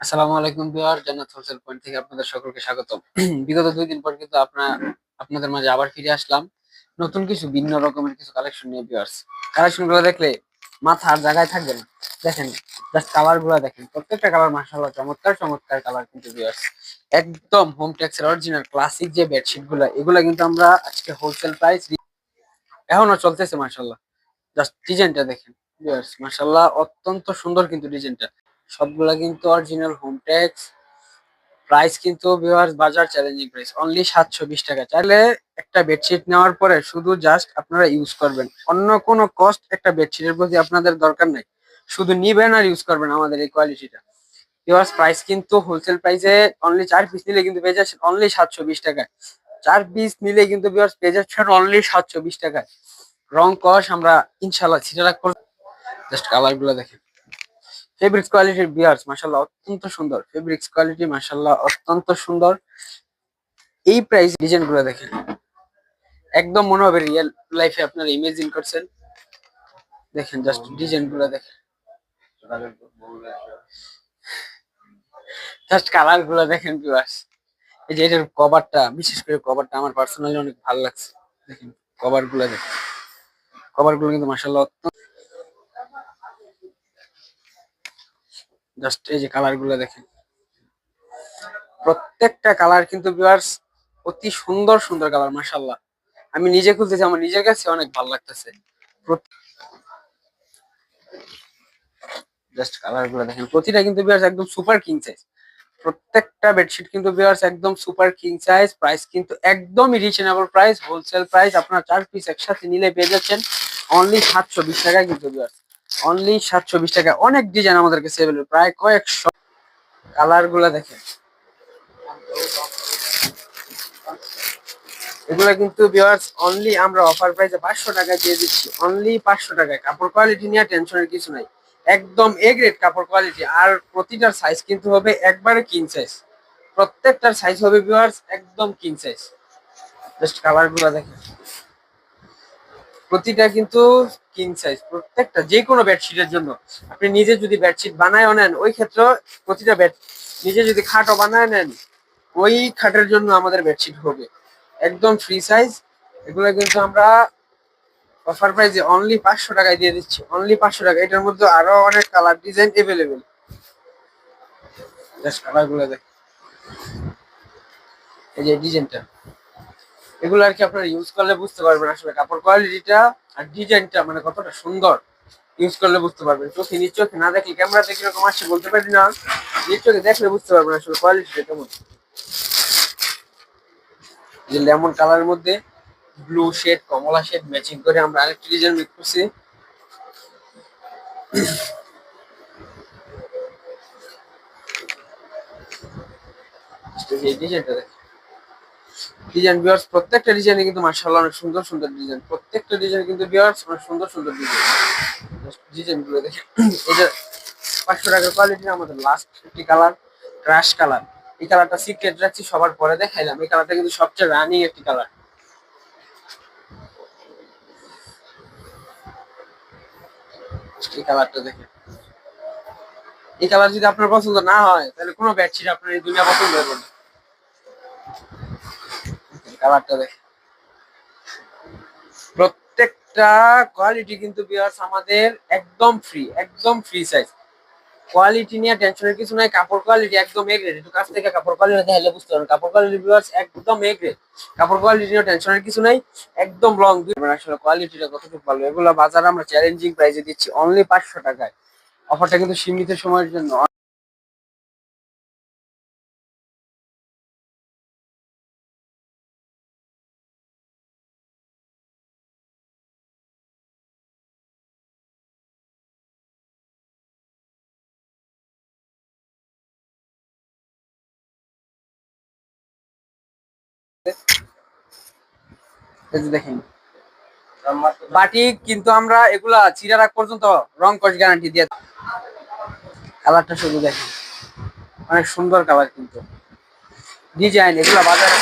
আসসালামু আলাইকুম ভিউয়ার, জান্নাত হোলসেল পয়েন্ট থেকে আপনাদের সকলকে স্বাগতম। বিগত 2 দিন পর কিন্তু আপনাদের মাঝে আবার ফিরে আসলাম নতুন কিছু ভিন্ন রকমের কিছু কালেকশন নিয়ে। ভিউয়ার্স, কালেকশন গুলো দেখলে মাথা আর জায়গায় থাকবে না। দেখেন, জাস্ট কালার গুলো দেখেন, প্রত্যেকটা কালার মাশাআল্লাহ চমৎকার চমৎকার কালার কিন্তু। ভিউয়ার্স, একদম হোম টেক্সের অরিজিনাল ক্লাসিক যে বেডশিট গুলা, এগুলা কিন্তু আমরা আজকে হোলসেল প্রাইস এখনো চলতেছে। মাশাআল্লাহ, জাস্ট ডিজাইনটা দেখেন। ভিউয়ার্স, মাশাআল্লাহ অত্যন্ত সুন্দর কিন্তু ডিজাইনটা। সবগুলা কিন্তু অরিজিনাল হোম টেক্স। প্রাইস কিন্তু ভিউয়ার্স বাজার চ্যালেঞ্জিং প্রাইস, অনলি 720 টাকা। চাইলে একটা বেডশিট নেওয়ার পরে শুধু জাস্ট আপনারা ইউজ করবেন, অন্য কোনো কস্ট একটা বেডশিটের প্রতি আপনাদের দরকার নাই। শুধু নিবেন আর ইউজ করবেন আমাদের এই কোয়ালিটিটা। ভিউয়ার্স, প্রাইস কিন্তু হোলসেল প্রাইসে অনলি 4 পিস নিলে কিন্তু পেয়ে যাচ্ছেন অনলি 720 টাকায়। 4 পিস নিলে কিন্তু ভিউয়ার্স পেয়ে যাচ্ছেন অনলি 720 টাকায়। রং কস আমরা ইনশাল্লাহ ছিটে রাখবো। জাস্ট কালার গুলো দেখেন, ফেব্রিক্স কোয়ালিটির। বিয়ার্স, মাশাআল্লাহ অত্যন্ত সুন্দর ফেব্রিক্স কোয়ালিটি, মাশাআল্লাহ অত্যন্ত সুন্দর। এই প্রাইস ডিজাইন গুলো দেখেন, একদম মনে হবে রিয়েল লাইফে আপনারা ইমেজিন করছেন। দেখেন জাস্ট ডিজাইন গুলো দেখেন, জাস্ট কালার গুলো দেখেন। ভিউয়ার্স, এই যে এটার কভারটা, বিশেষ করে কভারটা আমার পার্সোনালি অনেক ভালো লাগছে। দেখেন কভার গুলো দেখেন, কভার গুলো কিন্তু মাশাআল্লাহ জাস্ট এই যে কালার গুলো দেখেন, প্রত্যেকটা কালার কিন্তু ভিউয়ার্স অতি সুন্দর সুন্দর কালার। মাশাআল্লাহ, আমি নিজে খুলতেছি, আমার নিজের কাছে অনেক ভালো লাগতেছে। জাস্ট কালার গুলো দেখেন, প্রতিটা কিন্তু ভিউয়ার্স একদম সুপার কিং সাইজ। প্রত্যেকটা বেডশিট কিন্তু ভিউয়ার্স একদম সুপার কিং সাইজ। প্রাইস কিন্তু একদমই রিজনেবল প্রাইস, হোলসেল প্রাইস। আপনার 4 পিস একসাথে নিলে পেয়ে যাচ্ছেন অনলি 720 টাকায় কিন্তু। ভিউয়ার্স, অনলি 720 টাকা। অনেক ডিজাইন আমাদের কাছে अवेलेबल, প্রায় কয়েকশো। কালার গুলা দেখেন, এগুলা কিন্তু ভিউয়ার্স অনলি আমরা অফার প্রাইসে 500 টাকায় দিয়ে দিচ্ছি, অনলি 500 টাকায়। কাপড় কোয়ালিটি নিয়ে টেনশনের কিছু নাই, একদম এ গ্রেড কাপড় কোয়ালিটি। আর প্রতিটার সাইজ কিন্তু হবে একবারে কিং সাইজ, প্রত্যেকটার সাইজ হবে ভিউয়ার্স একদম কিং সাইজ। জাস্ট কালার গুলা দেখেন, প্রতিটা কিন্তু কিং সাইজ। প্রত্যেকটা যে কোনো বেডশিটের জন্য, আপনি নিজে যদি বেডশিট বানায় নেন, ওই ক্ষেত্রে প্রতিটা বেড, নিজে যদি খাটও বানায় নেন, ওই খাটের জন্য আমাদের বেডশিট হবে একদম ফ্রি সাইজ। এগুলো কিন্তু আমরা অফার প্রাইসে অনলি 500 টাকায় দিয়ে দিচ্ছি, অনলি 500 টাকা। এটার মধ্যে আরো অনেক colour design available. Just colour গুলো দেখ, এই যে ডিজাইনটা, এগুলো আর কি আপনারা ইউজ করলে বুঝতে পারবেন আসলে কাপড় কোয়ালিটিটা আর ডিজাইনটা মানে কতটা সুন্দর। ইউজ করলে বুঝতে পারবেন, চোখে নিজ চোখে না দেখলে, ক্যামেরা দেখে এরকম আসছে বলতে পারি না, নিজ চোখে দেখলে বুঝতে পারবেন আসলে কোয়ালিটিটা কেমন। যে লেমন কালারের মধ্যে ব্লু শেড, কমলা শেড ম্যাচিং করে আমরা আরেকটি ডিজাইন মেক করছি। এই ডিজাইনটা দেখেন, ডিজাইন ভিউয়ার্স প্রত্যেকটা ডিজাইনে কিন্তু মাশাআল্লাহ অনেক সুন্দর সুন্দর ডিজাইন। প্রত্যেকটা ডিজাইন কিন্তু ভিউয়ার্স অনেক সুন্দর সুন্দর ডিজাইন। ডিজাইন গুলো দেখেন, এটা 500 টাকার কোয়ালিটির আমাদের লাস্ট একটি কালার, ক্রাশ কালার। এই কালারটা সিক্রেট রাখছি, সবার পরে দেখাইলাম। এই কালারটা কিন্তু সবচেয়ে রানিং একটি কালার। এই কালারটা দেখেন, এই কালার যদি আপনার পছন্দ না হয়, তাহলে কোনো বেডশিট আপনার এই দুনিয়া পছন্দ হবে না। কালারটা দেখেন, প্রত্যেকটা কোয়ালিটি কিন্তু ভিউয়ার্স আমাদের একদম ফ্রি, একদম ফ্রি সাইজ। কোয়ালিটি নিয়ে টেনশনের কিছু নাই, কাপড় কোয়ালিটি একদম এ গ্রেড। একটু কাছ থেকে কাপড় কোয়ালিটি দেখাইলে বুঝতে পারবেন, কাপড় কোয়ালিটি ভিউয়ার্স একদম এ গ্রেড। কাপড় কোয়ালিটি নিয়ে টেনশনের কিছু নাই, একদম লং আসলে কোয়ালিটিটা কতটুকু ভালো। এগুলো বাজারে আমরা চ্যালেঞ্জিং প্রাইসে দিচ্ছি অনলি 500 টাকায়। অফারটা কিন্তু সীমিত সময়ের জন্য। এই যে দেখেন বাটিক, কিন্তু আমরা এগুলা চিরা রাখ পর্যন্ত রং কস গ্যারান্টি দিয়ে। কালারটা শুধু দেখেন, অনেক সুন্দর কালার কিন্তু। ডিজাইন এগুলা বাজারে